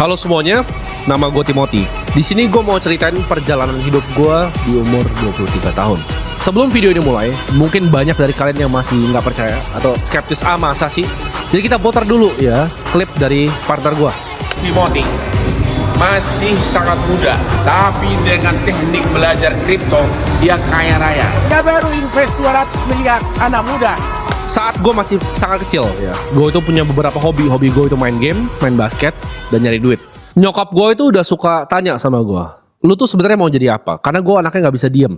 Halo semuanya, nama gue Timothy. Di sini gue mau ceritain perjalanan hidup gue di umur 23 tahun. Sebelum video ini mulai, mungkin banyak dari kalian yang masih nggak percaya atau skeptis, masa sih? Jadi kita putar dulu ya klip dari partner gue. Timothy masih sangat muda, tapi dengan teknik belajar kripto, dia kaya raya. Dia baru invest 200 miliar, anak muda. Saat gue masih sangat kecil ya, gue itu punya beberapa hobi. Hobi gue itu main game, main basket, dan nyari duit. Nyokap gue itu udah suka tanya sama gue, lu tuh sebenarnya mau jadi apa? Karena gue anaknya nggak bisa diem.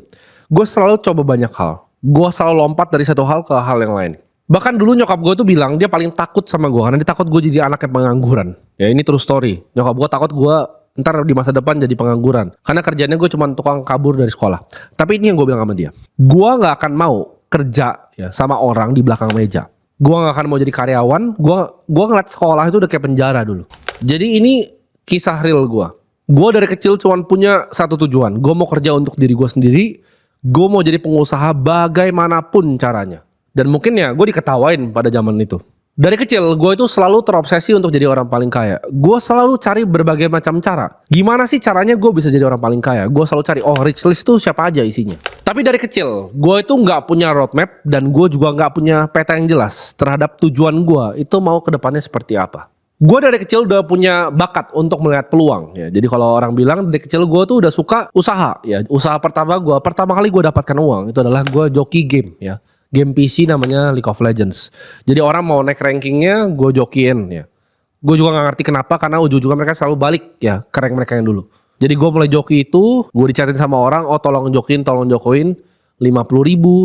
Gue selalu coba banyak hal. Gue selalu lompat dari satu hal ke hal yang lain. Bahkan dulu nyokap gue tuh bilang dia paling takut sama gue karena dia takut gue jadi anak yang pengangguran. Ya ini true story. Nyokap gue takut gue ntar di masa depan jadi pengangguran. Karena kerjanya gue cuma tukang kabur dari sekolah. Tapi ini yang gue bilang sama dia. Gue nggak akan mau kerja ya sama orang di belakang meja. Gue nggak akan mau jadi karyawan. Gue ngeliat sekolah itu udah kayak penjara dulu. Jadi ini kisah real gue. Gue dari kecil cuma punya satu tujuan. Gue mau kerja untuk diri gue sendiri. Gue mau jadi pengusaha bagaimanapun caranya. Dan mungkin ya gue diketawain pada zaman itu. Dari kecil gue itu selalu terobsesi untuk jadi orang paling kaya. Gue selalu cari berbagai macam cara. Gimana sih caranya gue bisa jadi orang paling kaya? Gue selalu cari, rich list itu siapa aja isinya. Tapi dari kecil gue itu nggak punya roadmap. Dan gue juga nggak punya peta yang jelas terhadap tujuan gue itu mau ke depannya seperti apa. Gue dari kecil udah punya bakat untuk melihat peluang ya. Jadi kalau orang bilang dari kecil gue tuh udah suka usaha ya. Usaha pertama kali gue dapatkan uang itu adalah gue joki game ya. Game PC namanya League of Legends. Jadi orang mau naik rankingnya, gue jokiin ya. Gue juga gak ngerti kenapa, karena ujung-ujungnya mereka selalu balik ya ke rank mereka yang dulu. Jadi gue mulai joki itu, gue dicatin sama orang, tolong jokin, 50.000,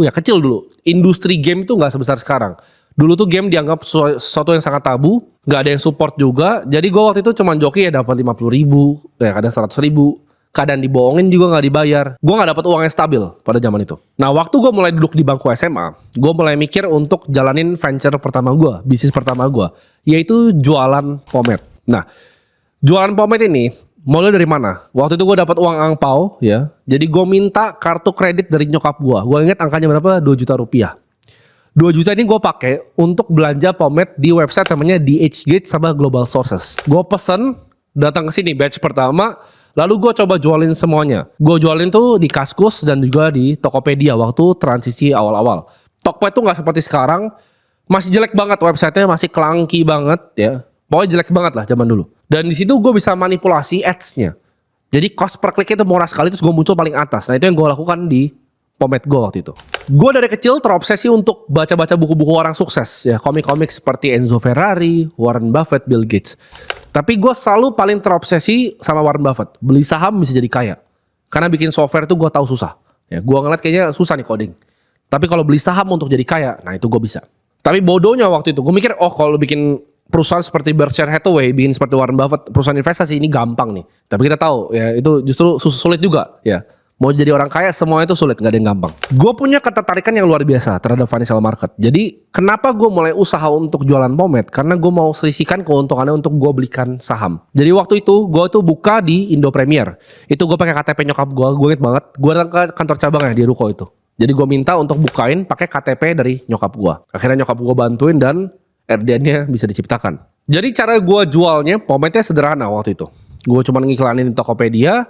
ya kecil dulu. Industri game itu gak sebesar sekarang. Dulu tuh game dianggap sesuatu yang sangat tabu, gak ada yang support juga. Jadi gue waktu itu cuma joki ya dapat 50.000, ya kadang 100.000. Kadang dibohongin juga gak dibayar. Gue gak dapat uang yang stabil pada zaman itu. Nah waktu gue mulai duduk di bangku SMA, gue mulai mikir untuk jalanin venture pertama gue, bisnis pertama gue, yaitu jualan pomade. Nah jualan pomade ini mulai dari mana? Waktu itu gue dapat uang angpau ya. Jadi gue minta kartu kredit dari nyokap gue. Gue inget angkanya berapa? 2 juta rupiah. 2 juta ini gue pakai untuk belanja pomade di website namanya DHgate sama Global Sources. Gue pesen, datang ke sini batch pertama. Lalu gue coba jualin semuanya. Gue jualin tuh di Kaskus dan juga di Tokopedia waktu transisi awal-awal. Tokped tuh gak seperti sekarang. Masih jelek banget websitenya, masih clunky banget ya. Pokoknya jelek banget lah zaman dulu. Dan di situ gue bisa manipulasi ads-nya. Jadi cost per kliknya itu murah sekali, terus gue muncul paling atas. Nah itu yang gue lakukan di pomade gue waktu itu. Gue dari kecil terobsesi untuk baca-baca buku-buku orang sukses ya. Komik-komik seperti Enzo Ferrari, Warren Buffett, Bill Gates. Tapi gue selalu paling terobsesi sama Warren Buffett. Beli saham bisa jadi kaya. Karena bikin software itu gue tahu susah. Ya, gue ngeliat kayaknya susah nih coding. Tapi kalau beli saham untuk jadi kaya, nah itu gue bisa. Tapi bodohnya waktu itu, gue mikir, kalau bikin perusahaan seperti Berkshire Hathaway, bikin seperti Warren Buffett, perusahaan investasi ini gampang nih. Tapi kita tahu ya itu justru sulit juga ya. Mau jadi orang kaya semuanya itu sulit, gak ada yang gampang. Gue punya ketertarikan yang luar biasa terhadap financial market. Jadi kenapa gue mulai usaha untuk jualan pomade? Karena gue mau selisihkan keuntungannya untuk gue belikan saham. Jadi waktu itu gue tuh buka di Indo Premier. Itu gue pakai KTP nyokap gue inget banget. Gue datang ke kantor cabangnya di Ruko itu. Jadi gue minta untuk bukain pakai KTP dari nyokap gue. Akhirnya nyokap gue bantuin dan RDN-nya bisa diciptakan. Jadi cara gue jualnya pomade-nya sederhana waktu itu. Gue cuma ngiklanin di Tokopedia.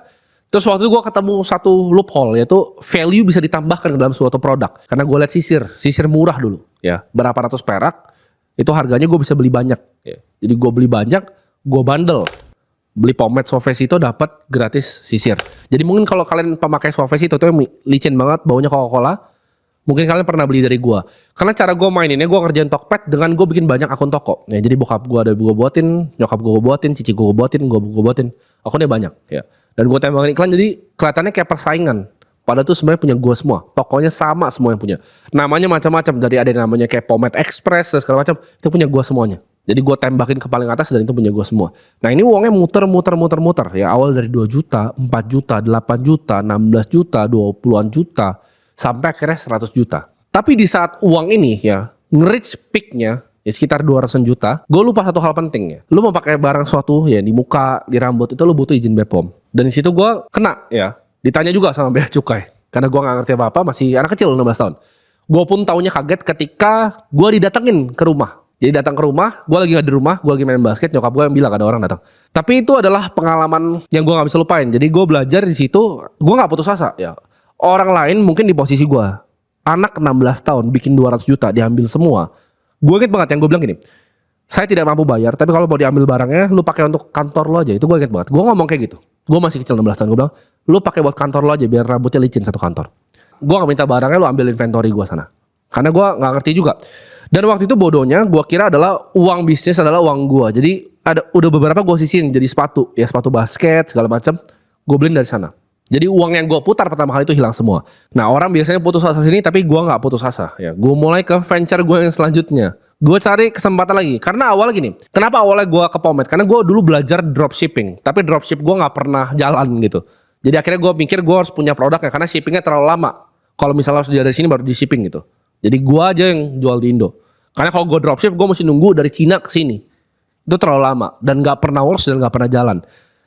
Terus waktu itu gue ketemu satu loophole, yaitu value bisa ditambahkan ke dalam suatu produk. Karena gue lihat sisir murah dulu ya, berapa ratus perak, itu harganya gue bisa beli banyak ya. Jadi gue beli banyak, gue bundle. Beli pomade Solvesi itu dapat gratis sisir. Jadi mungkin kalau kalian pemakai Solvesi itu yang licin banget, baunya Coca-Cola, mungkin kalian pernah beli dari gue. Karena cara gue maininnya, gue ngerjain Tokped dengan gue bikin banyak akun toko. Ya, jadi bokap gue ada gue buatin, nyokap gue buatin, cici gue buatin, gue buatin. Akunnya banyak ya. Dan gue tembakin iklan jadi kelihatannya kayak persaingan. Padahal tuh sebenarnya punya gue semua. Tokonya sama semua yang punya. Namanya macam-macam. Dari ada yang namanya kayak Pomade Express dan segala macam. Itu punya gue semuanya. Jadi gue tembakin ke paling atas dan itu punya gue semua. Nah ini uangnya muter. Ya awal dari 2 juta, 4 juta, 8 juta, 16 juta, 20-an juta. Sampai akhirnya 100 juta. Tapi di saat uang ini ya, nge-reach peak-nya, ya sekitar 200 juta. Gue lupa satu hal penting ya. Lu mau pakai barang suatu ya di muka, di rambut, itu lu butuh izin BPOM. Dan di situ gue kena ya. Ditanya juga sama bea cukai. Karena gue gak ngerti apa-apa, masih anak kecil 16 tahun. Gue pun taunya kaget ketika gue didatengin ke rumah. Jadi datang ke rumah, gue lagi gak di rumah, gue lagi main basket, nyokap gue yang bilang ada orang datang. Tapi itu adalah pengalaman yang gue gak bisa lupain. Jadi gue belajar di situ, gue gak putus asa ya. Orang lain mungkin di posisi gue, anak 16 tahun bikin 200 juta diambil semua. Gue inget banget yang gue bilang gini, saya tidak mampu bayar, tapi kalau mau diambil barangnya, lu pakai untuk kantor lo aja. Itu gue inget banget. Gue ngomong kayak gitu. Gue masih kecil 16 tahun, gue bilang, lu pakai buat kantor lo aja biar rambutnya licin satu kantor. Gue gak minta barangnya, lu ambil inventory gue sana. Karena gue gak ngerti juga. Dan waktu itu bodohnya gue kira adalah uang bisnis adalah uang gue. Jadi udah beberapa gue sisihin jadi sepatu, ya sepatu basket segala macam. Gue beliin dari sana. Jadi uang yang gue putar pertama kali itu hilang semua. Nah orang biasanya putus asa sini, tapi gue nggak putus asa. Ya, gue mulai ke venture gue yang selanjutnya. Gue cari kesempatan lagi. Karena awalnya gini. Kenapa awalnya gue ke Pomade? Karena gue dulu belajar dropshipping. Tapi dropship gue nggak pernah jalan gitu. Jadi akhirnya gue pikir gue harus punya produk ya. Karena shippingnya terlalu lama. Kalau misalnya harus dari sini baru di shipping gitu. Jadi gue aja yang jual di Indo. Karena kalau gue dropship gue mesti nunggu dari Cina ke sini. Itu terlalu lama dan gak pernah works dan gak pernah jalan.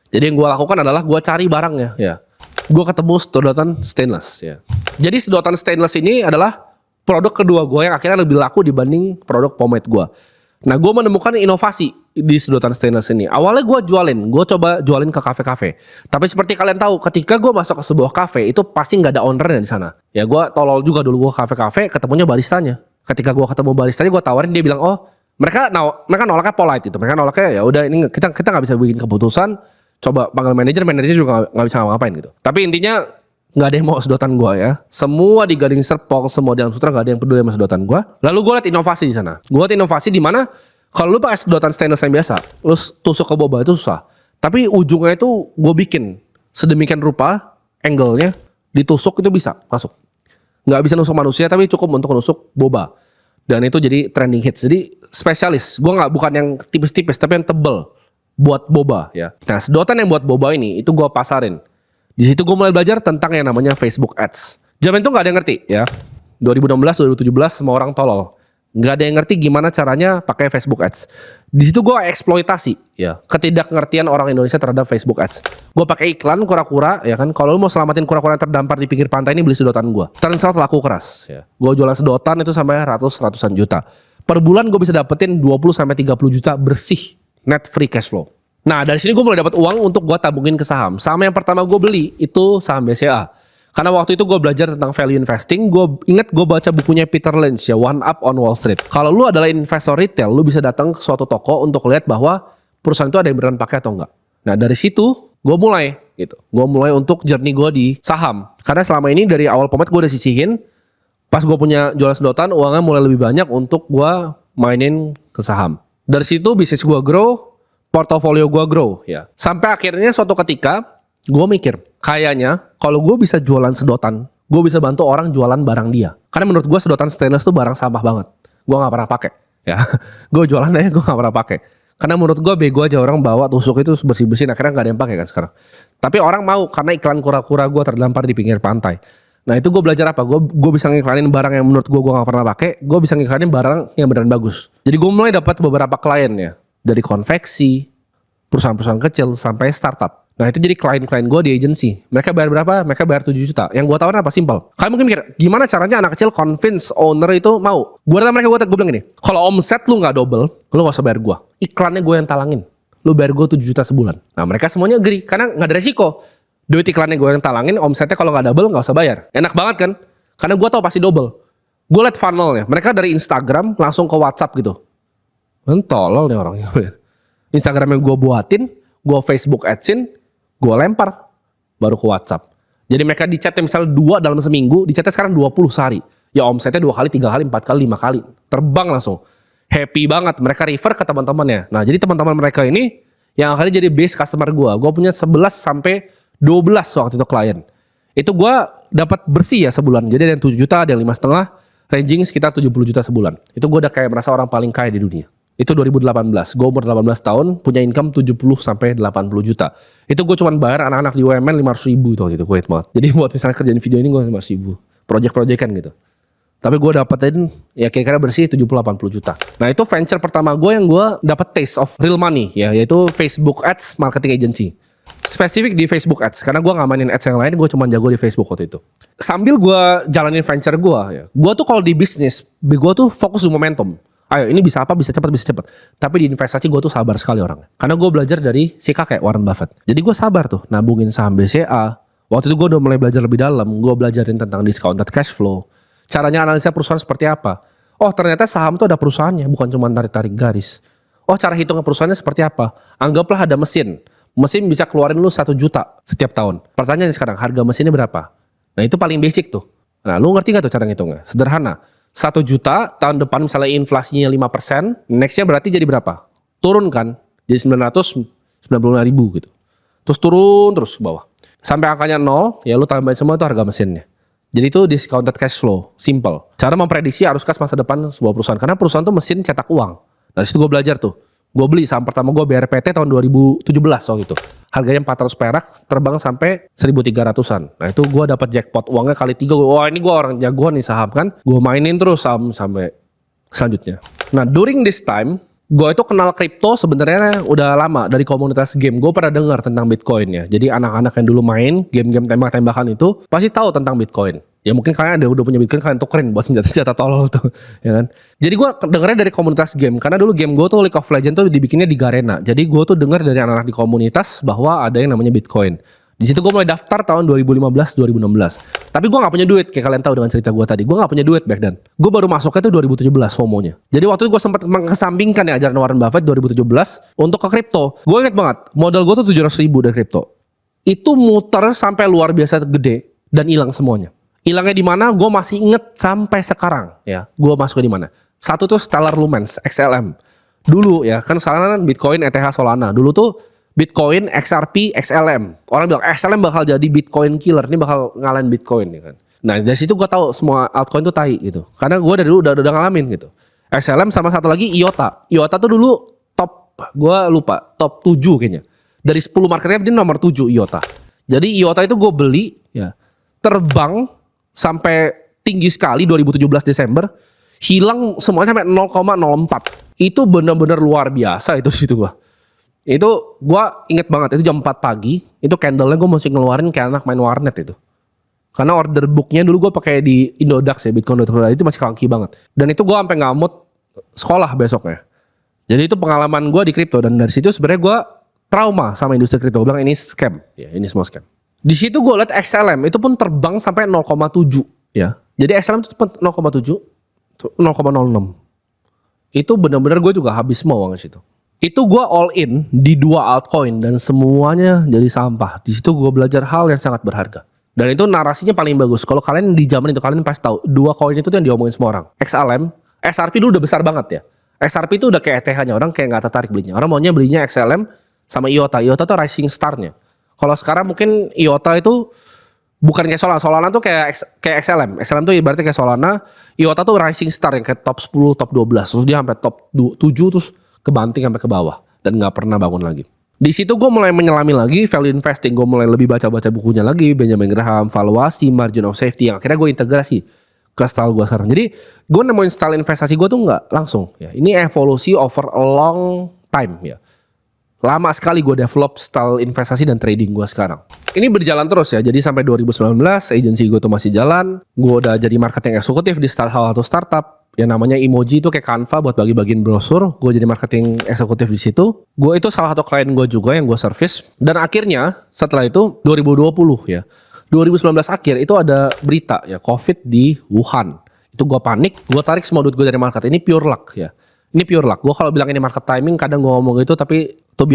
Jadi yang gue lakukan adalah gue cari barangnya ya. Gue ketemu sedotan stainless ya. Jadi sedotan stainless ini adalah produk kedua gue yang akhirnya lebih laku dibanding produk pomade gue. Nah gue menemukan inovasi di sedotan stainless ini. Awalnya gue coba jualin ke kafe-kafe. Tapi seperti kalian tahu, ketika gue masuk ke sebuah kafe itu pasti nggak ada ownernya di sana. Ya gue tolol juga dulu, gue kafe-kafe ketemunya baristanya. Ketika gue ketemu baristanya, gue tawarin, dia bilang, oh mereka nolaknya polite itu. Mereka nolaknya ya udah ini kita nggak bisa bikin keputusan. Coba panggil manajer juga nggak bisa ngapain gitu. Tapi intinya nggak ada yang mau sedotan gue ya. Semua di Gading Serpong, semua di Dalam Sutra nggak ada yang peduli sama sedotan gue. Lalu gue liat inovasi di sana. Gue liat inovasi di mana kalau lu pakai sedotan stainless yang biasa, lu tusuk ke boba itu susah. Tapi ujungnya itu gue bikin sedemikian rupa, angle-nya ditusuk itu bisa masuk. Nggak bisa nusuk manusia tapi cukup untuk nusuk boba. Dan itu jadi trending hits. Jadi spesialis. Gue bukan yang tipis-tipis tapi yang tebel buat boba ya. Nah sedotan yang buat boba ini itu gue pasarin. Di situ gue mulai belajar tentang yang namanya Facebook Ads. Zaman itu nggak ada yang ngerti ya. 2016, 2017 semua orang tolol. Nggak ada yang ngerti gimana caranya pakai Facebook Ads. Di situ gue eksploitasi ya ketidakngertian orang Indonesia terhadap Facebook Ads. Gue pakai iklan kura-kura ya kan. Kalau lu mau selamatin kura-kura yang terdampar di pinggir pantai ini, beli sedotan gue. Turns out laku keras ya. Gue jualan sedotan itu sampai ratusan juta. Per bulan gue bisa dapetin 20-30 juta bersih net free cash flow. Nah dari sini gue mulai dapat uang untuk gue tabungin ke saham. Saham yang pertama gue beli itu saham BCA. Karena waktu itu gue belajar tentang value investing. Gue inget gue baca bukunya Peter Lynch ya, One Up on Wall Street. Kalau lu adalah investor retail, lu bisa datang ke suatu toko untuk lihat bahwa perusahaan itu ada yang beneran pakai atau enggak. Nah dari situ gue mulai gitu. Gue mulai untuk journey gue di saham. Karena selama ini dari awal Pomade gue udah sisihin. Pas gue punya jualan sedotan, uangnya mulai lebih banyak untuk gue mainin ke saham. Dari situ bisnis gue grow, portofolio gue grow ya. Sampai akhirnya suatu ketika gue mikir, kayaknya kalau gue bisa jualan sedotan, gue bisa bantu orang jualan barang dia. Karena menurut gue sedotan stainless tuh barang sampah banget. Gue gak pernah pakai. Ya, gue jualan aja gue gak pernah pakai. Karena menurut gue bego aja orang bawa tusuk itu bersih-bersihin, akhirnya gak ada yang pakai kan sekarang. Tapi orang mau karena iklan kura-kura gue terdampar di pinggir pantai. Nah itu gue belajar apa? Gue bisa ngiklanin barang yang menurut gue gak pernah pakai. Gue bisa ngiklanin barang yang beneran bagus. Jadi gue mulai dapat beberapa klien ya, dari konveksi, perusahaan-perusahaan kecil sampai startup. Nah itu jadi klien-klien gue di agency. Mereka bayar berapa? Mereka bayar 7 juta. Yang gue tawarin apa? Simpel. Kalian mungkin mikir, gimana caranya anak kecil convince owner itu mau? Gue datang mereka, gue bilang gini, kalau omset lu gak double, lu gak usah bayar gue. Iklannya gue yang talangin. Lu bayar gue 7 juta sebulan. Nah mereka semuanya agree, karena gak ada resiko. Duit iklannya gue yang talangin, omsetnya kalau gak double gak usah bayar. Enak banget kan? Karena gue tahu pasti double. Gue liat funnelnya. Mereka dari Instagram langsung ke WhatsApp gitu. Tolol nih orangnya. Instagram yang gue buatin, gue Facebook adsin, gue lempar baru ke WhatsApp. Jadi mereka di chatnya misalnya 2 dalam seminggu, di chatnya sekarang 20 sehari. Ya omsetnya 2 kali, 3 kali, 4 kali, 5 kali. Terbang langsung. Happy banget. Mereka refer ke teman-temannya. Nah jadi teman-teman mereka ini yang akhirnya jadi base customer gue. Gue punya 11 sampai 12 waktu itu klien. Itu gue dapat bersih ya sebulan. Jadi ada yang 7 juta, ada yang 5,5. Ranging sekitar 70 juta sebulan. Itu gue udah kayak merasa orang paling kaya di dunia. Itu 2018, gue umur 18 tahun, punya income 70 sampai 80 juta. Itu gue cuman bayar anak-anak di UMN 500 ribu itu waktu itu, gue ingat banget. Jadi buat misalnya kerjaan video ini gue 500 ribu, project-projectan gitu. Tapi gue dapetin ya kira-kira bersih 70-80 juta. Nah itu venture pertama gue yang gue dapet taste of real money ya, yaitu Facebook Ads Marketing Agency. Spesifik di Facebook Ads, karena gue gak mainin ads yang lain, gue cuma jago di Facebook waktu itu. Sambil gue jalanin venture gue ya, gue tuh kalau di bisnis, gue tuh fokus di momentum. Ayo ini bisa apa, bisa cepat. Tapi di investasi gue tuh sabar sekali orangnya. Karena gue belajar dari si kakek Warren Buffett. Jadi gue sabar tuh nabungin saham BCA. Waktu itu gue udah mulai belajar lebih dalam. Gue belajarin tentang discounted cash flow. Caranya analisa perusahaan seperti apa. Oh ternyata saham tuh ada perusahaannya, bukan cuma tarik-tarik garis. Oh cara hitungnya perusahaannya seperti apa. Anggaplah ada mesin. Mesin bisa keluarin lu 1 juta setiap tahun. Pertanyaannya sekarang, harga mesinnya berapa? Nah itu paling basic tuh. Nah lu ngerti gak tuh cara ngitungnya? Sederhana. 1 juta, tahun depan misalnya inflasinya 5%, nextnya berarti jadi berapa? Turun kan? Jadi 995 ribu gitu. Terus turun terus ke bawah. Sampai angkanya 0, ya lu tambahin semua itu harga mesinnya. Jadi itu discounted cash flow, simple. Cara memprediksi arus kas masa depan sebuah perusahaan. Karena perusahaan tuh mesin cetak uang. Dari situ gue belajar tuh. Gue beli saham pertama gue BRPT tahun 2017 waktu itu. Harganya 400 perak, terbang sampai 1.300-an. Nah itu gue dapat jackpot uangnya kali 3. Wah ini gue orang jagoan nih saham kan. Gue mainin terus saham sampai selanjutnya. Nah during this time, gue itu kenal kripto sebenarnya udah lama dari komunitas game. Gue pernah dengar tentang Bitcoin ya. Jadi anak-anak yang dulu main game-game tembak-tembakan itu pasti tahu tentang Bitcoin. Ya mungkin kalian ada udah punya Bitcoin, kalian tukerin buat senjata-senjata tolol tuh, ya kan. Jadi gue dengarnya dari komunitas game, karena dulu game gue tuh League of Legends tuh dibikinnya di Garena. Jadi gue tuh dengar dari anak-anak di komunitas bahwa ada yang namanya Bitcoin. Di situ gue mulai daftar tahun 2015-2016. Tapi gue nggak punya duit, kayak kalian tahu dengan cerita gue tadi. Gue nggak punya duit back then. Gue baru masuknya tuh 2017 FOMO-nya. Jadi waktu itu gue sempat mengesampingkan ya ajaran Warren Buffett 2017 untuk ke kripto. Gue inget banget, modal gue tuh 700 ribu dari kripto. Itu muter sampai luar biasa gede dan hilang semuanya. Hilangnya di mana? Gue masih inget sampai sekarang ya. Gue masuknya di mana? Satu tuh Stellar Lumens XLM. Dulu ya kan sekarang kan Bitcoin, ETH, Solana. Dulu tuh Bitcoin, XRP, XLM. Orang bilang XLM bakal jadi Bitcoin killer. Ini bakal ngalahin Bitcoin ya kan. Nah dari situ gue tahu semua altcoin tuh tai gitu. Karena gue dari dulu udah ngalamin gitu. XLM sama satu lagi IOTA. IOTA tuh dulu top, gue lupa, top 7 kayaknya. Dari 10 market cap dia nomor 7 IOTA. Jadi IOTA itu gue beli ya. Terbang sampai tinggi sekali 2017 Desember, hilang semuanya sampai 0,04. Itu benar-benar luar biasa itu situ gua. Itu gua inget banget itu jam 4 pagi, itu candle-nya gua mesti ngeluarin kayak anak main warnet itu. Karena order booknya dulu gua pakai di Indodax ya, Bitcoin.com itu masih clunky banget. Dan itu gua sampai nggak mood sekolah besoknya. Jadi itu pengalaman gua di kripto dan dari situ sebenarnya gua trauma sama industri kripto. Gua bilang ini scam, ya ini semua scam. Di situ gue liat XLM itu pun terbang sampai 0,7 ya. Jadi XLM itu 0,7, 0,06. Itu benar-benar gue juga habis semua uang di situ. Itu gue all in di 2 altcoin dan semuanya jadi sampah. Di situ gue belajar hal yang sangat berharga. Dan itu narasinya paling bagus. Kalau kalian di zaman itu kalian pasti tahu 2 koin itu tuh yang diomongin semua orang. XLM, XRP dulu udah besar banget ya. XRP itu udah kayak ETH-nya, orang kayak nggak tertarik belinya. Orang maunya belinya XLM sama IOTA. IOTA tuh rising star-nya. Kalau sekarang mungkin IOTA itu bukan kayak Solana. Solana tuh kayak XLM. XLM tuh ibaratnya kayak Solana. IOTA tuh rising star yang kayak top 10, top 12. Terus dia sampai top 7 terus kebanting sampai ke bawah. Dan gak pernah bangun lagi. Di situ gue mulai menyelami lagi value investing. Gue mulai lebih baca-baca bukunya lagi. Benjamin Graham, valuasi, margin of safety. Yang akhirnya gue integrasi ke style gue sekarang. Jadi gue nemuin style investasi gue tuh gak langsung. Ya. Ini evolusi over a long time ya. Lama sekali gue develop style investasi dan trading gue sekarang. Ini berjalan terus ya. Jadi sampai 2019 agency gue tuh masih jalan. Gue udah jadi marketing eksekutif di salah satu startup. Yang namanya Emoji itu kayak Canva buat bagi-bagiin brosur. Gue jadi marketing eksekutif di situ. Gue itu salah satu klien gue juga yang gue service. Dan akhirnya setelah itu 2020 ya. 2019 akhir itu ada berita ya COVID di Wuhan. Itu gue panik. Gue tarik semua duit gue dari market. Ini pure luck ya. Ini pure luck. Gue kalau bilang ini market timing, kadang gue ngomong gitu, tapi to be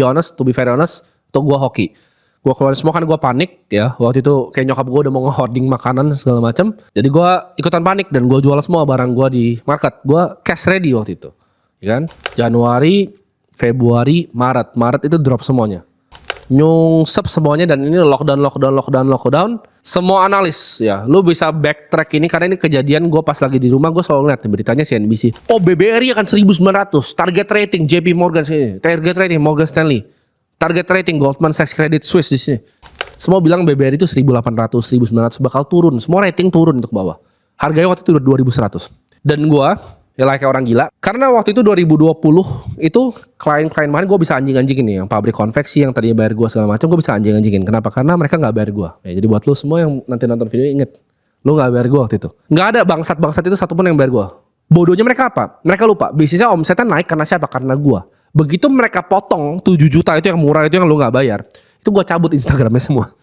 very honest, tuh gue hoki. Gue keluarin semua kan gue panik ya. Waktu itu kayak nyokap gue udah mau nge-hoarding makanan segala macam. Jadi gue ikutan panik dan gue jual semua barang gue di market. Gue cash ready waktu itu, ya kan? Januari, Februari, Maret itu drop semuanya. Nyungsep semuanya dan ini lockdown. Semua analis ya, lu bisa backtrack ini karena ini kejadian gue pas lagi di rumah gue selalu ngeliat beritanya CNBC. Oh BBRI akan 1900, target rating JP Morgan sini, target rating Morgan Stanley, target rating Goldman Sachs, Credit Suisse di sini. Semua bilang BBRI itu 1800, 1900 bakal turun, semua rating turun untuk bawah. Harganya waktu itu udah 2100. Dan gue ya kayak orang gila. Karena waktu itu 2020 itu klien-klien mana gue bisa anjing-anjingin nih. Yang pabrik konveksi yang tadinya bayar gue segala macam gue bisa anjing-anjingin. Kenapa? Karena mereka gak bayar gue. Ya, jadi buat lu semua yang nanti nonton video inget. Lu gak bayar gue waktu itu. Gak ada bangsat-bangsat itu satupun yang bayar gue. Bodohnya mereka apa? Mereka lupa bisnisnya omsetnya naik karena siapa? Karena gua. Begitu mereka potong 7 juta itu yang murah, itu yang lu gak bayar, itu gua cabut Instagramnya semua.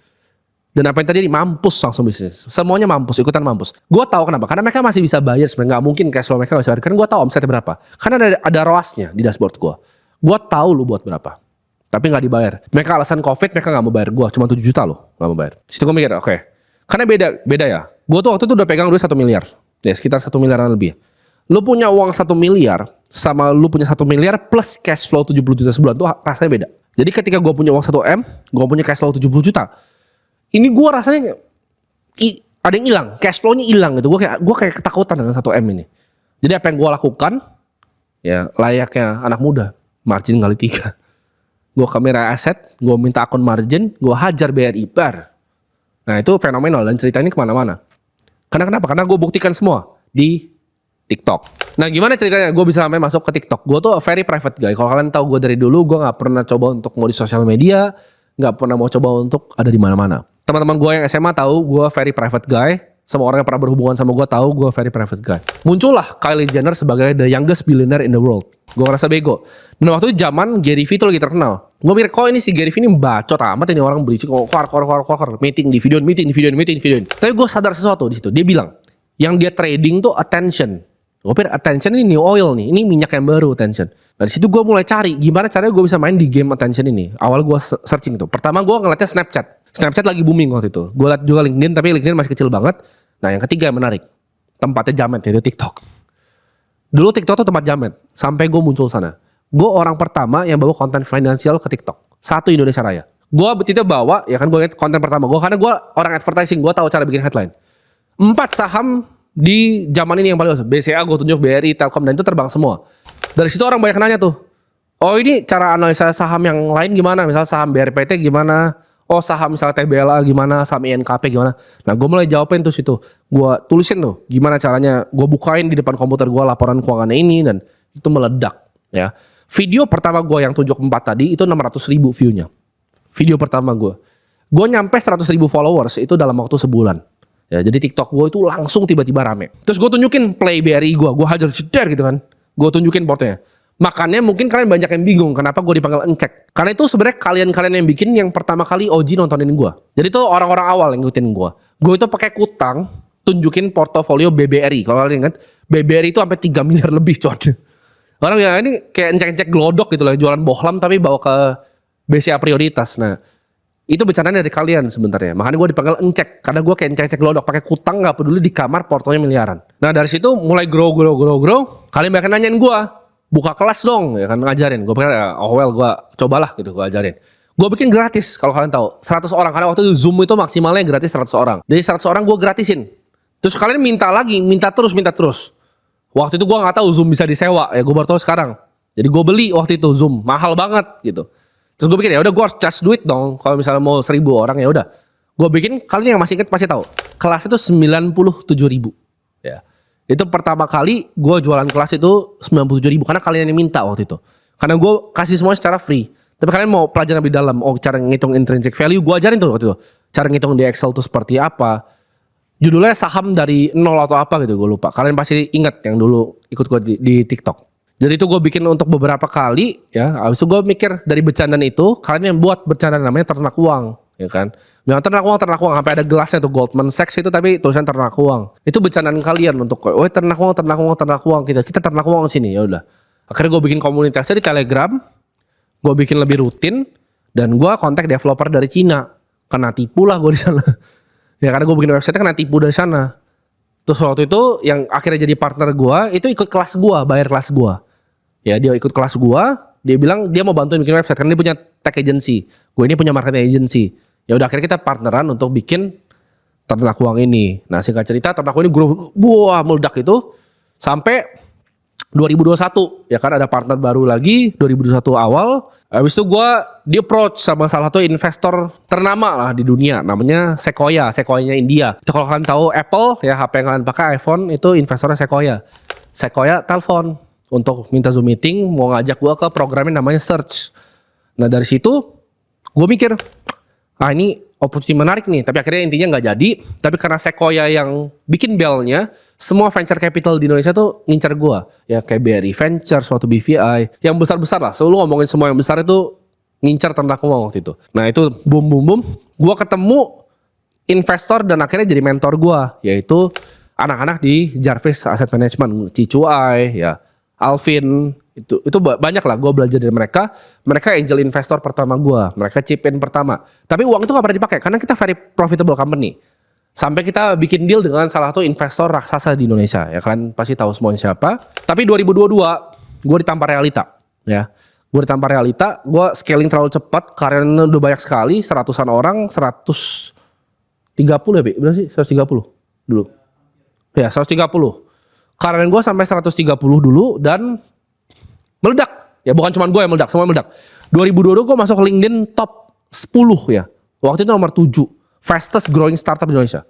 Dan apa yang terjadi? Mampus langsung bisnis. Semuanya mampus, ikutan mampus. Gua tahu kenapa? Karena mereka masih bisa bayar sebenarnya. Gak mungkin cash flow mereka masih bayar. Karena gua tahu omsetnya berapa. Karena ada ROAS-nya di dashboard gua. Gua tahu lu buat berapa. Tapi gak dibayar. Mereka alasan COVID, mereka gak mau bayar gua. Cuma 7 juta loh gak mau bayar. Situ gua mikir, oke. Karena beda ya. Gua tuh waktu itu udah pegang duit 1 miliar. Ya sekitar 1 miliaran lebih. Lu punya uang 1 miliar sama lu punya 1 miliar plus cash flow 70 juta sebulan tuh rasanya beda. Jadi ketika gue punya uang 1 M, gue punya cash flow 70 juta. Ini gue rasanya ada yang hilang, cash flow-nya hilang gitu. Gue kayak ketakutan dengan 1 M ini. Jadi apa yang gue lakukan ya layaknya anak muda, margin kali 3. Gue kamera aset, gue minta akun margin, gue hajar BRI bar. Nah itu fenomenal dan cerita ini kemana-mana. Karena kenapa? Karena gue buktikan semua di TikTok. Nah gimana ceritanya gue bisa sampai masuk ke TikTok? Gue tuh a very private guy. Kalau kalian tahu gue dari dulu, gue nggak pernah coba untuk mau di sosial media, nggak pernah mau coba untuk ada di mana-mana. Teman-teman gue yang SMA tahu gue very private guy. Semua orang yang pernah berhubungan sama gue tahu gue very private guy. Muncullah Kylie Jenner sebagai the youngest billionaire in the world. Gue ngerasa bego. Dan waktu itu zaman Gary Vee tuh lagi terkenal. Gue mikir kok ini si Gary Vee ini bacot amat ini orang berisik keluar meeting di video. Tapi gue sadar sesuatu di situ. Dia bilang yang dia trading tuh attention. Gue pikir attention ini new oil nih, ini minyak yang baru attention. Dari situ gue mulai cari gimana caranya gue bisa main di game attention ini. Awal gue searching tuh. Pertama gue ngeliatnya Snapchat. Snapchat lagi booming waktu itu. Gue liat juga LinkedIn, tapi LinkedIn masih kecil banget. Nah yang ketiga yang menarik, tempatnya jamet yaitu TikTok. Dulu TikTok tuh tempat jamet, sampai gue muncul sana. Gue orang pertama yang bawa konten finansial ke TikTok. 1 Indonesia Raya. Gue begitu bawa, ya kan gue liat konten pertama gue karena gue orang advertising, gue tahu cara bikin headline. 4 saham di zaman ini yang paling bagus. BCA gue tunjuk, BRI, Telkom, dan itu terbang semua. Dari situ orang banyak nanya tuh, oh ini cara analisa saham yang lain gimana? Misalnya saham BRPT gimana? Oh saham misalnya TBLA gimana? Saham INKP gimana? Nah gue mulai jawabin tuh situ. Gue tulisin tuh gimana caranya. Gue bukain di depan komputer gue laporan keuangannya ini dan itu meledak. Ya. Video pertama gue yang tunjuk 4 tadi itu 600.000 view-nya. Video pertama gue. Gue nyampe 100.000 followers itu dalam waktu sebulan. Ya, jadi TikTok gue itu langsung tiba-tiba rame. Terus gue tunjukin play BRI gue hajar ceder gitu kan. Gue tunjukin portnya. Makanya mungkin kalian banyak yang bingung kenapa gue dipanggil Encek. Karena itu sebenarnya kalian yang bikin yang pertama kali OG nontonin gue. Jadi itu orang-orang awal yang ngikutin gue. Gue itu pakai kutang tunjukin portofolio BBRI. Kalau kalian ingat, BBRI itu sampai 3 miliar lebih coy. Orang bilang ini kayak Encek-Encek glodok gitu loh, jualan bohlam tapi bawa ke BCA prioritas. Nah, itu becananya dari kalian sebenarnya. Makanya gue dipanggil Encek karena gue kayak Encek glodok pakai kutang nggak peduli di kamar portonya miliaran. Nah dari situ mulai grow. Kalian banyak nanyain gue buka kelas dong ya kan ngajarin. Gue pikir oh well gue cobalah gitu gue ajarin. Gue bikin gratis kalau kalian tahu 100 orang karena waktu itu Zoom itu maksimalnya gratis 100 orang. Jadi 100 orang gue gratisin. Terus kalian minta lagi, minta terus. Waktu itu gue nggak tahu Zoom bisa disewa ya gue baru tahu sekarang. Jadi gue beli waktu itu Zoom mahal banget gitu. Terus gue bikin ya udah gue harus charge duit dong. Kalau misalnya mau 1.000 orang ya udah. Gue bikin kalian yang masih ingat pasti tahu. Kelas itu 97.000. Ya. Itu pertama kali gue jualan kelas itu 97.000 karena kalian yang minta waktu itu. Karena gue kasih semua secara free. Tapi kalian mau pelajaran lebih dalam. Oh cara ngitung intrinsic value gue ajarin tuh waktu itu. Cara ngitung di Excel tuh seperti apa. Judulnya saham dari nol atau apa gitu gue lupa. Kalian pasti ingat yang dulu ikut gue di TikTok. Jadi itu gue bikin untuk beberapa kali ya. Habis itu gue mikir dari bercandaan itu kalian yang buat bercandaan namanya ternak uang, ya kan? Yang ternak uang sampai ada gelasnya tuh Goldman Sachs itu tapi tulisan ternak uang. Itu bercandaan kalian untuk ternak uang kita ternak uang sini ya udah. Akhirnya gue bikin komunitasnya di Telegram. Gue bikin lebih rutin dan gue kontak developer dari Cina. Kena tipu lah gue di sana. Ya karena gue bikin website kena tipu dari sana. Terus waktu itu yang akhirnya jadi partner gue itu ikut kelas gue, bayar kelas gue. Ya dia ikut kelas gue, dia bilang dia mau bantuin bikin website karena dia punya tech agency. Gue ini punya marketing agency. Ya udah akhirnya kita partneran untuk bikin ternak uang ini. Nah singkat cerita ternak uang ini meledak itu sampai 2021 ya kan ada partner baru lagi 2021 awal. Habis itu gue di approach sama salah satu investor ternama lah di dunia namanya Sequoia-nya India. Itu kalau kalian tahu Apple ya HP yang kalian pakai iPhone itu investornya Sequoia telepon untuk minta Zoom meeting mau ngajak gue ke programnya namanya Search. Nah dari situ gue mikir ini opportunity menarik nih, tapi akhirnya intinya nggak jadi. Tapi karena Sequoia yang bikin bellnya, semua venture capital di Indonesia tuh ngincar gua. Ya kayak BRI Venture, suatu BVI, yang besar-besar lah. Selalu ngomongin semua yang besar itu ngincar tentang uang waktu itu. Nah itu boom boom boom, gua ketemu investor dan akhirnya jadi mentor gua, yaitu anak-anak di Jarvis Asset Management, Cicuai, ya Alvin. Itu banyak lah gue belajar dari mereka. Mereka angel investor pertama gue, mereka chip in pertama. Tapi uang itu gak pernah dipakai karena kita very profitable company. Sampai kita bikin deal dengan salah satu investor raksasa di Indonesia. Ya kalian pasti tahu semuanya siapa. Tapi 2022 gue ditampar realita. Ya, gue ditampar realita. Gue scaling terlalu cepat. Karyawannya udah banyak sekali, 100-an orang, 130 ya, Bi? Berapa sih? 130 dulu. Ya, 130. Karyawan gue sampai 130 dulu dan meledak. Ya bukan cuma gue yang meledak, semua meledak. 2022 gue masuk ke LinkedIn top 10 ya. Waktu itu nomor 7. Fastest growing startup di Indonesia.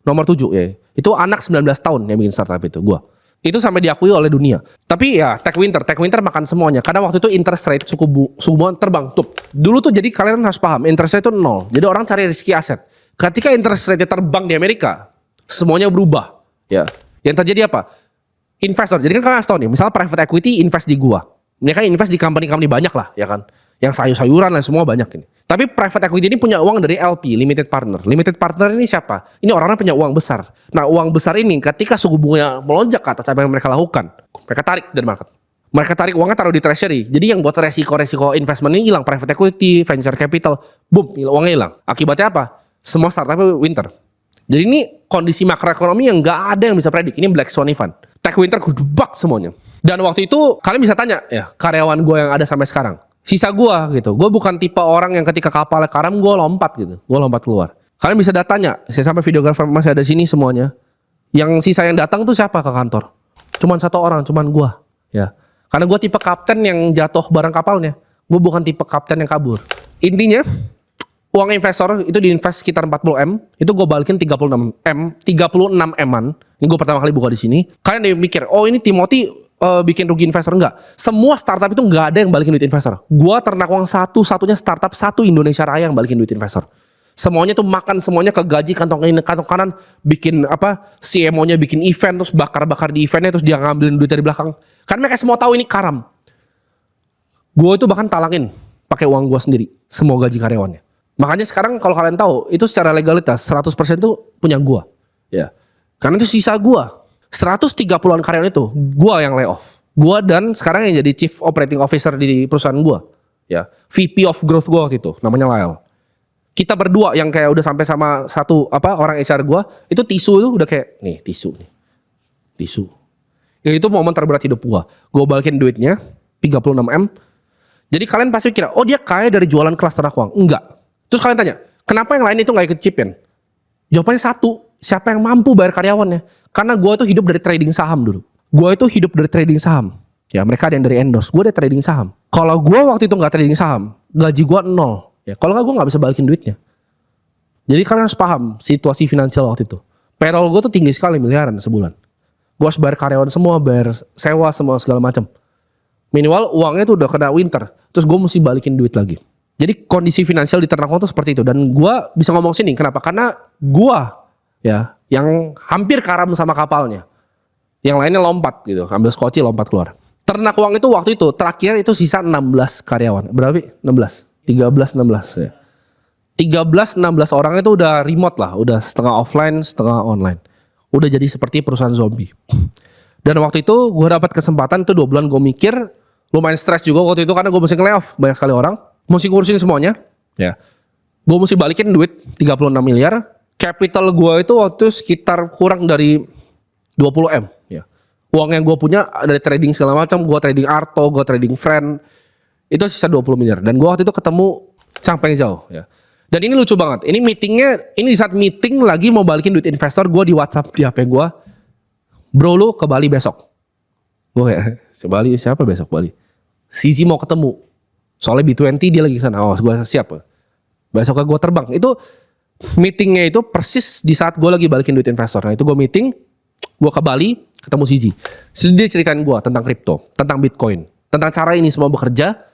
Nomor 7 ya. Itu anak 19 tahun yang bikin startup itu, gue. Itu sampai diakui oleh dunia. Tapi ya Tech Winter makan semuanya. Karena waktu itu interest rate suku bunga terbang. Tuh. Dulu tuh jadi kalian harus paham, interest rate itu 0. Jadi orang cari risky aset. Ketika interest rate terbang di Amerika, semuanya berubah. Ya. Yang terjadi apa? Investor. Jadi kan kalian harus tahu nih, misalnya private equity invest di gua. Mereka invest di company-company banyak lah, ya kan. Yang sayur-sayuran lah semua banyak ini. Tapi private equity ini punya uang dari LP, limited partner. Limited partner ini siapa? Ini orang-orang punya uang besar. Nah, uang besar ini ketika suku bunga melonjak ke atas apa yang mereka lakukan, mereka tarik dari market. Mereka tarik uangnya taruh di treasury. Jadi yang buat resiko investment ini hilang, private equity, venture capital, boom, uangnya hilang. Akibatnya apa? Semua startup winter. Jadi ini kondisi makroekonomi yang nggak ada yang bisa predik. Ini black swan event. Tech winter gedebak semuanya. Dan waktu itu kalian bisa tanya ya karyawan gue yang ada sampai sekarang. Sisa gue gitu. Gue bukan tipe orang yang ketika kapalnya karam gue lompat gitu. Gue lompat keluar. Kalian bisa tanya. Saya sampai videografer masih ada di sini semuanya. Yang sisa yang datang tuh siapa ke kantor? Cuman satu orang, cuman gue. Ya. Karena gue tipe kapten yang jatuh bareng kapalnya. Gue bukan tipe kapten yang kabur. Intinya uang investor itu diinvest sekitar 40M, itu gue balikin 36M, 36M-an. Ini gue pertama kali buka di sini. Kalian mikir, oh ini Timothy bikin rugi investor. Enggak. Semua startup itu enggak ada yang balikin duit investor. Gue ternak uang satu-satunya startup satu Indonesia Raya yang balikin duit investor. Semuanya tuh makan semuanya ke gaji kantong kanan, bikin apa, CMO-nya bikin event, terus bakar-bakar di eventnya, terus dia ngambilin duit dari belakang. Karena mereka semua tahu ini karam. Gue itu bahkan talangin pakai uang gue sendiri, semua gaji karyawannya. Makanya sekarang kalau kalian tahu, itu secara legalitas 100% tuh punya gua. Ya. Karena itu sisa gua. 130-an karyawan itu gua yang lay off. Gua dan sekarang yang jadi Chief Operating Officer di perusahaan gua. Ya. VP of Growth gua waktu itu, namanya Lyle. Kita berdua yang kayak udah sampai sama satu orang HR gua, itu tisu itu udah kayak nih, tisu nih. Tisu. Ya, itu momen terberat hidup gua. Gua balikin duitnya 36M. Jadi kalian pasti kira, oh dia kaya dari jualan kelas ternak uang. Enggak. Terus kalian tanya, kenapa yang lain itu gak ikut chip in? Jawabannya satu, siapa yang mampu bayar karyawannya? Karena gue itu hidup dari trading saham dulu. Gue itu hidup dari trading saham. Ya mereka ada yang dari endorse, gue dari trading saham. Kalau gue waktu itu gak trading saham, gaji gue 0. Ya, kalau gak gue gak bisa balikin duitnya. Jadi kalian harus paham situasi finansial waktu itu. Payroll gue tuh tinggi sekali, miliaran sebulan. Gue harus bayar karyawan semua, bayar sewa semua segala macam. Minimal uangnya tuh udah kena winter. Terus gue mesti balikin duit lagi. Jadi kondisi finansial di ternak uang tuh seperti itu. Dan gue bisa ngomong sini, kenapa? Karena gue ya yang hampir karam sama kapalnya. Yang lainnya lompat gitu, ambil skoci lompat keluar. Ternak uang itu waktu itu terakhir itu sisa 16 karyawan. Berapa? 16. 13, 16 ya. 13, 16 orang itu udah remote lah. Udah setengah offline, setengah online. Udah jadi seperti perusahaan zombie. Dan waktu itu gue dapat kesempatan tuh 2 bulan gue mikir. Lumayan stres juga waktu itu karena gue mesti nge-layoff banyak sekali orang. Mesti ngurusin semuanya, ya. Gue mesti balikin duit 36 miliar. Capital gue itu waktu sekitar kurang dari 20M, ya. Uang yang gue punya dari trading segala macam, gue trading Arto, gue trading Friend, itu sisa 20 miliar. Dan gue waktu itu ketemu Chang Peng Zhao, ya. Dan ini lucu banget. Ini meetingnya, ini di saat meeting lagi mau balikin duit investor, gue di WhatsApp di HP gue, bro lu ke Bali besok. Gue kayak, Bali siapa besok Bali? Sisi mau ketemu. Soalnya B20 dia lagi ke sana. Oh, gue siap. Besoknya gue terbang. Itu meetingnya itu persis di saat gue lagi balikin duit investor. Nah itu gue meeting, gue ke Bali, ketemu Siji. Dia ceritain gue tentang kripto, tentang Bitcoin, tentang cara ini semua bekerja.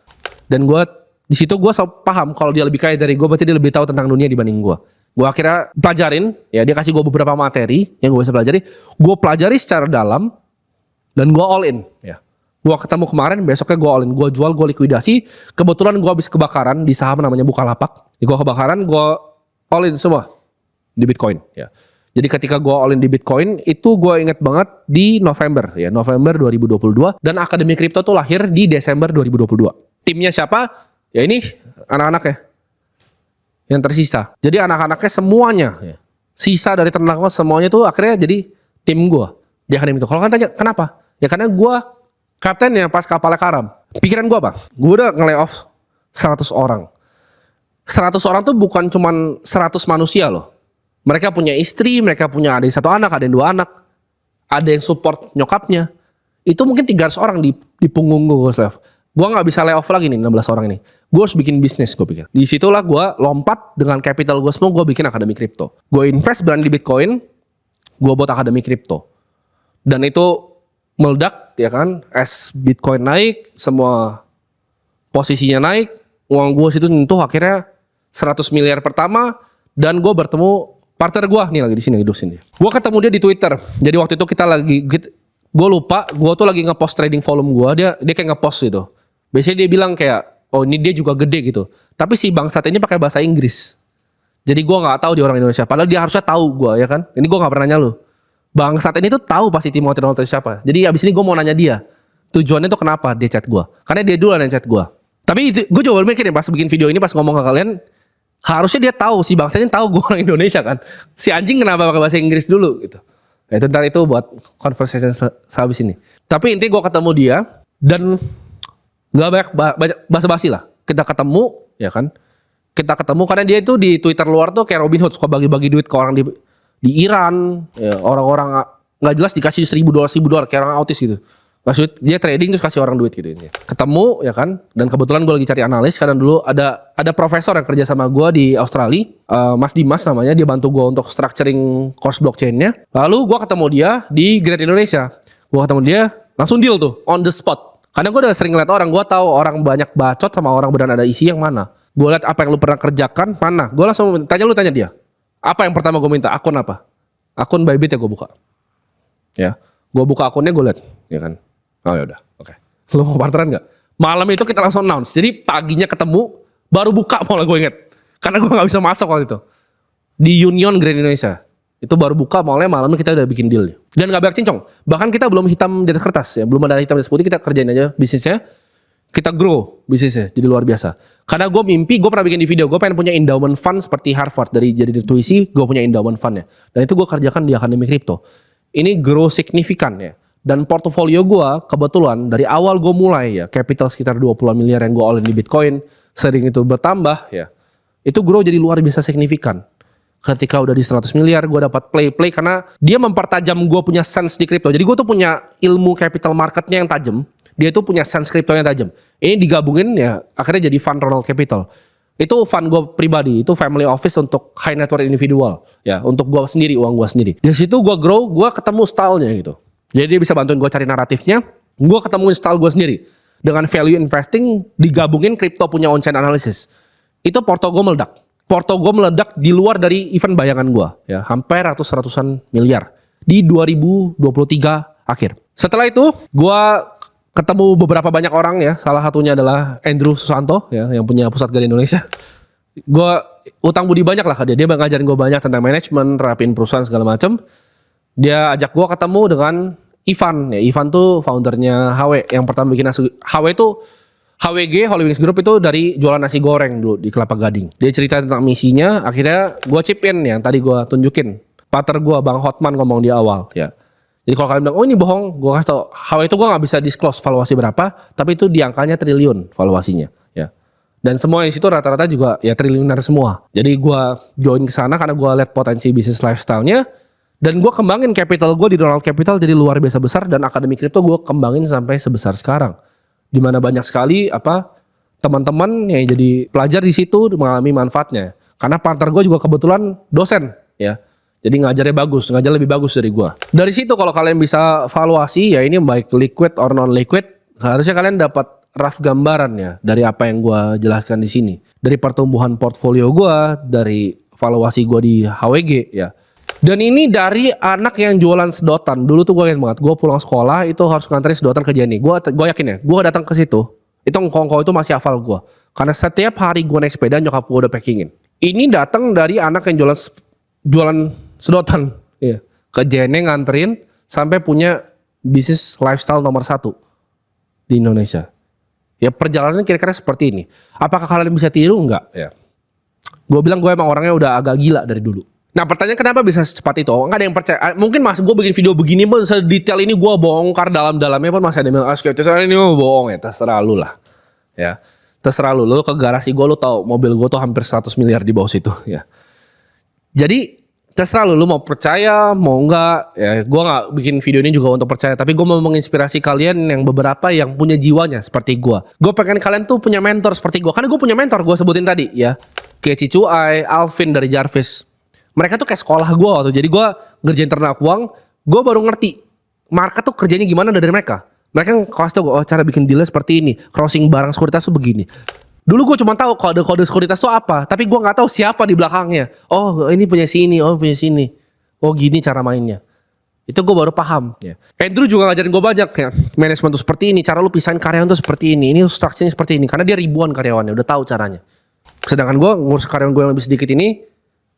Dan gue Di situ gue paham kalau dia lebih kaya dari gue, berarti dia lebih tahu tentang dunia dibanding gue. Gue akhirnya pelajarin, ya dia kasih gue beberapa materi yang gue bisa pelajari. Gue pelajari secara dalam dan gue all in. Ya. Gue ketemu kemarin, besoknya gue all in. Gue jual, gue likuidasi. Kebetulan gue habis kebakaran di saham namanya Bukalapak. Gue kebakaran, gue all in semua di Bitcoin. Ya. Jadi ketika gue all in di Bitcoin, itu gue inget banget di November. Ya, November 2022. Dan Akademi Kripto tuh lahir di Desember 2022. Timnya siapa? Ya ini anak-anaknya yang tersisa. Jadi anak-anaknya semuanya, ya, sisa dari ternak semuanya tuh akhirnya jadi tim gue di akademi itu. Kalau kan tanya kenapa? Ya karena gue kaptennya pas kapalnya karam. Pikiran gue apa? Gue udah nge-layoff 100 orang. 100 orang tuh bukan cuman 100 manusia loh. Mereka punya istri, mereka punya ada yang 1 anak, ada yang 2 anak. Ada yang support nyokapnya. Itu mungkin 300 orang di punggung gue layoff. Gue gak bisa layoff lagi nih 16 orang ini. Gue harus bikin bisnis gue pikir. Disitulah gue lompat dengan capital gue semua, gue bikin Akademi Kripto. Gue invest berani di Bitcoin, gue buat Akademi Kripto. Dan itu meledak ya kan. As Bitcoin naik, semua posisinya naik. Uang gue situ nyentuh akhirnya 100 miliar pertama. Dan gue bertemu partner gue, nih lagi di sini duduk sini. Gue ketemu dia di Twitter. Jadi waktu itu kita lagi, gue lupa, gue tuh lagi ngepost trading volume gue. Dia kayak ngepost gitu. Biasanya dia bilang kayak, oh ini dia juga gede gitu. Tapi si bangsat ini pakai bahasa Inggris. Jadi gue nggak tahu dia orang Indonesia. Padahal dia harusnya tahu gue ya kan. Ini gue nggak pernah nanya lu. Bangsat ini tuh tahu pasti Timothy Ronaldo siapa. Jadi abis ini gue mau nanya dia. Tujuannya tuh kenapa dia chat gue. Karena dia duluan yang chat gue. Tapi gue juga mikir nih pas bikin video ini, pas ngomong ke kalian. Harusnya dia tahu, si bangsat ini tahu gue orang Indonesia kan. Si anjing kenapa pakai bahasa Inggris dulu gitu. Nah, itu ntar itu buat conversation sehabis ini. Tapi intinya gue ketemu dia. Dan gak banyak basa-basi lah. Kita ketemu, ya kan. Kita ketemu karena dia itu di Twitter luar tuh kayak Robin Hood, suka bagi-bagi duit ke orang di Iran, ya, orang-orang nggak jelas dikasih $1,000 kayak orang autis gitu. Kasih duit, dia trading terus kasih orang duit gitu. Ketemu, ya kan. Dan kebetulan gue lagi cari analis karena dulu ada profesor yang kerja sama gue di Australia, Mas Dimas namanya, dia bantu gue untuk structuring course blockchain-nya. Lalu gue ketemu dia di Great Indonesia. Gue ketemu dia, langsung deal tuh, on the spot. Karena gue udah sering ngeliat orang, gue tahu orang banyak bacot sama orang beneran ada isi yang mana. Gue liat apa yang lu pernah kerjakan, mana. Gue langsung tanya dia. Apa yang pertama gue minta? Akun apa? Akun Bybit ya gue buka. Ya, gue buka akunnya gue liat, ya kan. Oh yaudah, oke. Lu mau partneran gak? Malam itu kita langsung announce. Jadi paginya ketemu, baru buka malah gue inget. Karena gue gak bisa masuk waktu itu. Di Union Grand Indonesia. Itu baru buka, malamnya kita udah bikin deal. Dan gak banyak cincong. Bahkan kita belum hitam di atas kertas ya. Belum ada hitam di atas putih, kita kerjain aja bisnisnya. Kita grow bisnisnya, jadi luar biasa. Karena gue mimpi, gue pernah bikin di video, gue pengen punya endowment fund seperti Harvard. Jadi tuisi, gue punya endowment fund ya. Dan itu gue kerjakan di Akademi Kripto. Ini grow signifikan ya. Dan portofolio gue kebetulan dari awal gue mulai ya. Capital sekitar 20 miliar yang gue all in di Bitcoin. Sering itu bertambah ya. Itu grow jadi luar biasa signifikan. Ketika udah di 100 miliar gue dapat play karena dia mempertajam gue punya sense di kripto. Jadi gue tuh punya ilmu capital marketnya yang tajam. Dia tuh punya sense kripto yang tajam. Ini digabungin ya akhirnya jadi fund Ronald Capital. Itu fund gue pribadi, itu family office untuk high net worth individual. Ya, untuk gue sendiri, uang gue sendiri. Di situ gue grow, gue ketemu stylenya gitu. Jadi dia bisa bantuin gue cari naratifnya. Gue ketemuin style gue sendiri. Dengan value investing digabungin kripto punya on-chain analysis. Itu porto gue meledak. Porto gue meledak di luar dari event bayangan gue. Ya, hampir ratusan miliar. Di 2023 akhir. Setelah itu, gue ketemu beberapa banyak orang ya. Salah satunya adalah Andrew Susanto ya, yang punya Pusat Gede Indonesia. Gue utang budi banyak lah ke dia. Dia ngajarin gue banyak tentang manajemen, rapin perusahaan segala macam. Dia ajak gue ketemu dengan Ivan. Ya, Ivan tuh foundernya HW. Yang pertama bikin HW itu HWG, Holy Wings Group itu dari jualan nasi goreng dulu di Kelapa Gading. Dia cerita tentang misinya, akhirnya gue chip in yang tadi gue tunjukin. Partner gue, Bang Hotman ngomong di awal. Ya. Jadi kalau kalian bilang, oh ini bohong, gue kasih tau. HW itu gue gak bisa disclose valuasi berapa, tapi itu di angkanya triliun valuasinya. Ya. Dan semua yang situ rata-rata juga ya triliuner semua. Jadi gue join ke sana karena gue lihat potensi bisnis lifestyle-nya. Dan gue kembangin capital gue di Ronald Capital jadi luar biasa besar. Dan Akademi Kripto gue kembangin sampai sebesar sekarang. Dimana banyak sekali teman-teman yang jadi pelajar di situ mengalami manfaatnya. Karena partner gue juga kebetulan dosen ya. Jadi ngajarnya bagus, ngajar lebih bagus dari gue. Dari situ kalau kalian bisa valuasi ya ini baik liquid or non liquid, harusnya kalian dapat rough gambarannya dari apa yang gue jelaskan di sini. Dari pertumbuhan portfolio gue, dari valuasi gue di HWG ya. Dan ini dari anak yang jualan sedotan. Dulu tuh gue ingat banget, gue pulang sekolah itu harus nganterin sedotan ke Jenny. Gue yakin ya, gue datang ke situ. Itu ngkong-ngkong itu masih hafal gue. Karena setiap hari gue naik sepeda nyokap gue udah packingin. Ini datang dari anak yang jualan sedotan ya. Ke Jenny nganterin sampai punya bisnis lifestyle nomor 1 di Indonesia. Ya perjalanannya kira-kira seperti ini. Apakah kalian bisa tiru? Enggak ya. Gue bilang gue emang orangnya udah agak gila dari dulu. Nah pertanyaan kenapa bisa secepat itu? Nggak ada yang percaya. Mungkin mas gue bikin video begini pun sedetail ini gue bongkar dalam-dalamnya pun masih ada yang bilang ini mau bohong ya. Terserah lu lah. Ya terserah lu. Lu ke garasi gue lu tahu mobil gue tuh hampir 100 miliar di bawah situ ya. Jadi terserah lu mau percaya, mau enggak. Ya, gue gak bikin video ini juga untuk percaya. Tapi gue mau menginspirasi kalian yang beberapa yang punya jiwanya seperti gue. Gue pengen kalian tuh punya mentor seperti gue. Karena gue punya mentor, gue sebutin tadi ya. Kayak Cicuai, Alvin dari Jarvis. Mereka tuh kayak sekolah gue waktu. Jadi gue ngerjain ternak uang, gue baru ngerti market tuh kerjanya gimana dari mereka. Mereka kasih tau gue, oh cara bikin deal seperti ini. Crossing barang sekuritas tuh begini. Dulu gue cuma tahu kode-kode sekuritas itu apa, tapi gue nggak tahu siapa di belakangnya. Oh ini punya sini, oh punya sini. Oh gini cara mainnya. Itu gue baru paham. Ya. Andrew juga ngajarin gue banyak ya. Manajemen tuh seperti ini, cara lu pisahin karyawan tuh seperti ini. Ini structure-nya seperti ini, karena dia ribuan karyawannya, udah tahu caranya. Sedangkan gue ngurus karyawan gue yang lebih sedikit ini,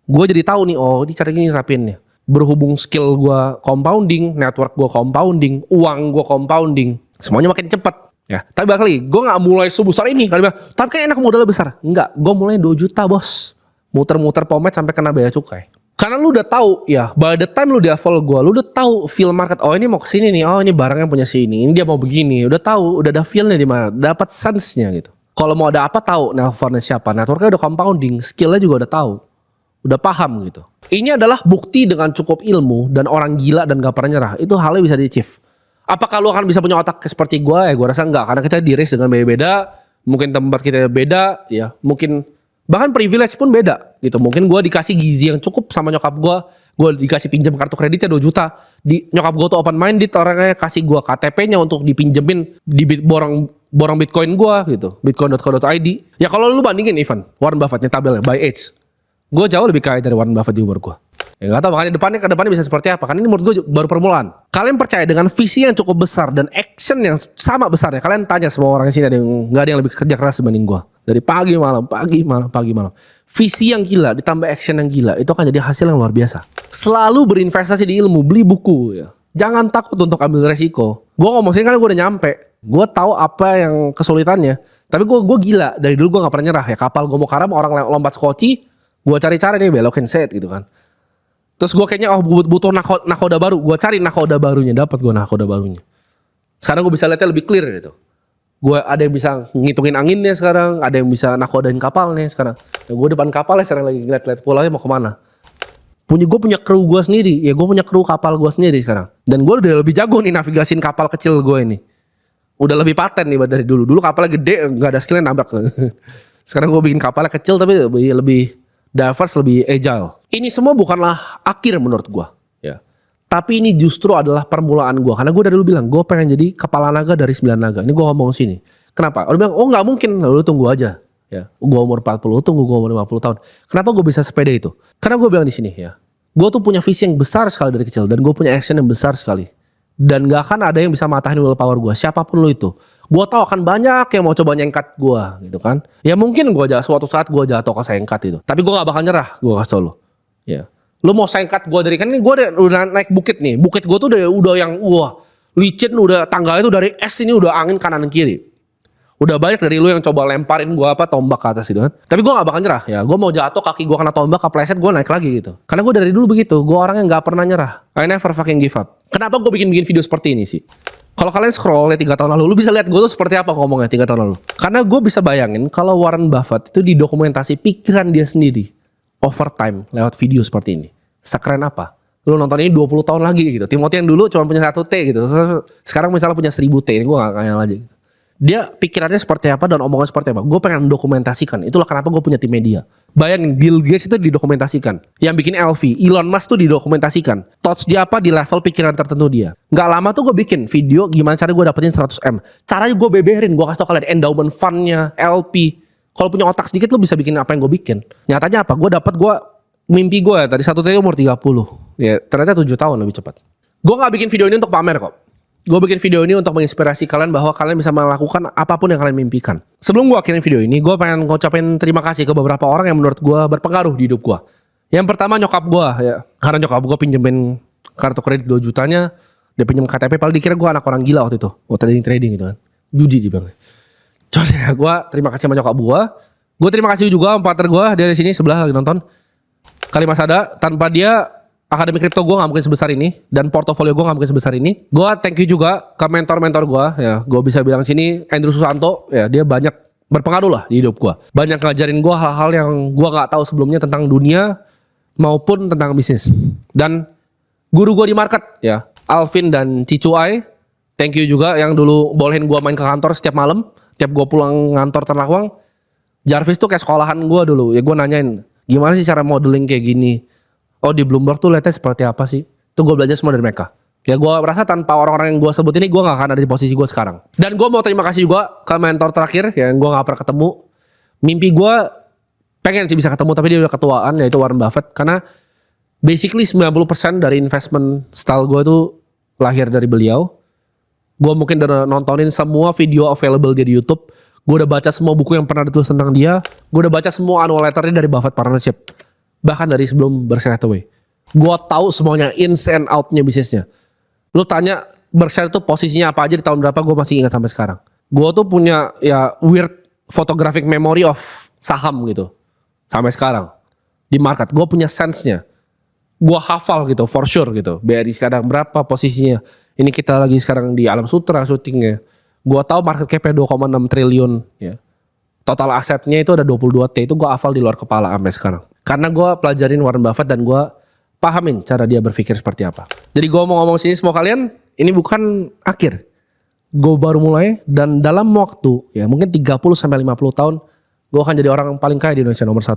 gue jadi tahu nih, oh ini cara gini rapinnya. Berhubung skill gue compounding, network gue compounding, uang gue compounding, semuanya makin cepat. Ya, tapi balik lagi, gue gak mulai sebesar ini. Kalian bilang, tapi kan enak modalnya besar. Enggak, gue mulai 2 juta bos. Muter-muter pomade sampai kena bea cukai. Karena lu udah tahu ya, by the time lu di level gue, lu udah tahu feel market. Oh ini mau kesini nih, oh ini barangnya punya sini, ini dia mau begini. Udah tahu, udah ada feelnya di mana, dapat sense-nya gitu. Kalau mau ada apa tahu nelfonnya siapa, networknya udah compounding, skillnya juga udah tahu. Udah paham gitu. Ini adalah bukti dengan cukup ilmu dan orang gila dan gak pernah nyerah. Itu halnya bisa di-achieve. Apakah lu akan bisa punya otak seperti gue? Ya gue rasa enggak, karena kita di-raise dengan beda-beda, mungkin tempat kita beda, ya mungkin bahkan privilege pun beda gitu. Mungkin gue dikasih gizi yang cukup sama nyokap gue dikasih pinjam kartu kreditnya 2 juta. Nyokap gue tuh open minded, orangnya kasih gue KTP-nya untuk dipinjemin di borong Bitcoin gue gitu, bitcoin.co.id. Ya kalau lu bandingin Ivan, Warren Buffett nih tabelnya by age, gue jauh lebih kaya dari Warren Buffett di umur gue. Ya gak tau makanya ke depannya bisa seperti apa. Karena ini menurut gue baru permulaan. Kalian percaya dengan visi yang cukup besar dan action yang sama besarnya. Kalian tanya semua orang di sini, gak ada yang lebih kerja keras dibanding gue. Dari pagi malam. Visi yang gila ditambah action yang gila, itu akan jadi hasil yang luar biasa. Selalu berinvestasi di ilmu, beli buku ya. Jangan takut untuk ambil resiko. Gue ngomong sini karena gue udah nyampe. Gue tahu apa yang kesulitannya. Tapi gue gila. Dari dulu gue gak pernah nyerah ya. Kapal gue mau karam, orang lompat skoci, gue cari cara nih belokin set gitu kan. Terus gue kayaknya butuh nakoda baru. Gue cari nakoda barunya, dapat gue nakoda barunya. Sekarang gue bisa lihatnya lebih clear gitu. Gue ada yang bisa ngitungin anginnya sekarang, ada yang bisa nakodain kapalnya sekarang. Nah, gue depan kapalnya sekarang lagi ngeliat pulaunya mau kemana. Gue punya kru gue sendiri, ya gue punya kru kapal gue sendiri sekarang. Dan gue udah lebih jago nih navigasin kapal kecil gue ini. Udah lebih paten nih dari dulu. Dulu kapalnya gede, nggak ada skillnya nabrak. Sekarang gue bikin kapalnya kecil tapi lebih diverse, lebih agile. Ini semua bukanlah akhir menurut gue, ya. Tapi ini justru adalah permulaan gue. Karena gue dari dulu bilang, gue pengen jadi kepala naga dari 9 naga. Ini gue ngomong sini. Kenapa? Orang bilang, oh nggak mungkin. Lu tunggu aja. Ya, gue umur 40, tunggu gue umur 50 tahun. Kenapa gue bisa sepeda itu? Karena gue bilang di sini ya, gue tuh punya visi yang besar sekali dari kecil. Dan gue punya action yang besar sekali. Dan gak akan ada yang bisa matahin willpower gue. Siapapun lu itu. Gue tahu akan banyak yang mau coba nyengkat gue gitu kan. Ya mungkin suatu saat gue jatuh ke sengkat itu. Tapi gue gak bakal nyerah. Gue kasih tau lu. Ya, lu mau sengkat gue dari kan ini gue udah naik bukit nih. Bukit gue tuh udah yang licin, udah tangganya tuh dari es ini udah angin kanan kiri. Udah banyak dari lu yang coba lemparin gue tombak ke atas gitu kan. Tapi gue gak bakal nyerah ya. Gue mau jatuh kaki gue kena tombak kepleset gue naik lagi gitu. Karena gue dari dulu begitu. Gue orang yang gak pernah nyerah. I never fucking give up. Kenapa gue bikin video seperti ini sih? Kalau kalian scroll ya 3 tahun lalu, lu bisa lihat gue tuh seperti apa ngomongnya 3 tahun lalu. Karena gue bisa bayangin kalau Warren Buffett itu didokumentasi pikiran dia sendiri overtime lewat video seperti ini. Sekeren apa? Lu nonton ini 20 tahun lagi gitu. Timothy yang dulu cuma punya 1 T gitu. Sekarang misalnya punya 1000 T. Ini gue gak ngayal aja gitu. Dia pikirannya seperti apa dan omongannya seperti apa. Gue pengen dokumentasikan. Itulah kenapa gue punya tim media. Bayangin, Bill Gates itu didokumentasikan. Yang bikin LV, Elon Musk tuh didokumentasikan. Thoughts dia apa di level pikiran tertentu dia. Gak lama tuh gue bikin video gimana cara gue dapetin 100M. Caranya gue beberin, gue kasih tau kalian endowment fund-nya, LP. Kalau punya otak sedikit lu bisa bikin apa yang gue bikin. Nyatanya apa? Mimpi gue ya, tadi satu tahun umur 30. Ya ternyata 7 tahun lebih cepat. Gue gak bikin video ini untuk pamer kok. Gue bikin video ini untuk menginspirasi kalian bahwa kalian bisa melakukan apapun yang kalian mimpikan. Sebelum gue akhirin video ini, gue pengen ngucapin terima kasih ke beberapa orang yang menurut gue berpengaruh di hidup gue. Yang pertama nyokap gue ya. Karena nyokap gue pinjemin kartu kredit 2 jutanya, dia pinjem KTP, padahal dikira gue anak orang gila waktu itu. Trading gitu kan. Judi dibilang. Coba ya, gue terima kasih sama nyokap gue. Gue terima kasih juga sama partner gue, dia di sini sebelah lagi nonton. Kali Mas Ada, tanpa dia akademi kripto gue gak mungkin sebesar ini, dan portofolio gue gak mungkin sebesar ini. Gue thank you juga ke mentor-mentor gue ya. Gue bisa bilang sini Andrew Susanto ya, dia banyak berpengaruh lah di hidup gue. Banyak ngajarin gue hal-hal yang gue gak tahu sebelumnya tentang dunia maupun tentang bisnis. Dan guru gue di market ya, Alvin dan Cicu Ai, thank you juga yang dulu bolehin gue main ke kantor setiap malam. Tiap gue pulang kantor Terlakwang, Jarvis tuh kayak sekolahan gue dulu. Ya gue nanyain, gimana sih cara modeling kayak gini? Oh di Bloomberg tuh liatnya seperti apa sih? Itu gue belajar semua dari mereka. Ya gue rasa tanpa orang-orang yang gue sebut ini, gue gak akan ada di posisi gue sekarang. Dan gue mau terima kasih juga ke mentor terakhir yang gue gak pernah ketemu. Mimpi gue pengen sih bisa ketemu, tapi dia udah ketuaan, yaitu Warren Buffett. Karena basically 90% dari investment style gue tuh lahir dari beliau. Gue mungkin udah nontonin semua video available dia di YouTube. Gue udah baca semua buku yang pernah ditulis tentang dia. Gue udah baca semua annual letternya dari Buffett Partnership. Bahkan dari sebelum Berkshire Hathaway. Gue tahu semuanya ins and out-nya bisnisnya. Lu tanya Berkshire itu posisinya apa aja di tahun berapa, gue masih ingat sampai sekarang. Gue tuh punya ya weird photographic memory of saham gitu. Sampai sekarang. Di market. Gue punya sense-nya. Gue hafal gitu, for sure gitu. BRI sekarang berapa posisinya. Ini kita lagi sekarang di Alam Sutra syutingnya. Gue tahu market cap-nya 2,6 triliun ya. Total asetnya itu ada 22T, itu gue hafal di luar kepala sampai sekarang. Karena gue pelajarin Warren Buffett dan gue pahamin cara dia berpikir seperti apa. Jadi gue mau ngomong sini semua kalian, ini bukan akhir. Gue baru mulai dan dalam waktu ya mungkin 30-50 tahun, gue akan jadi orang paling kaya di Indonesia nomor 1.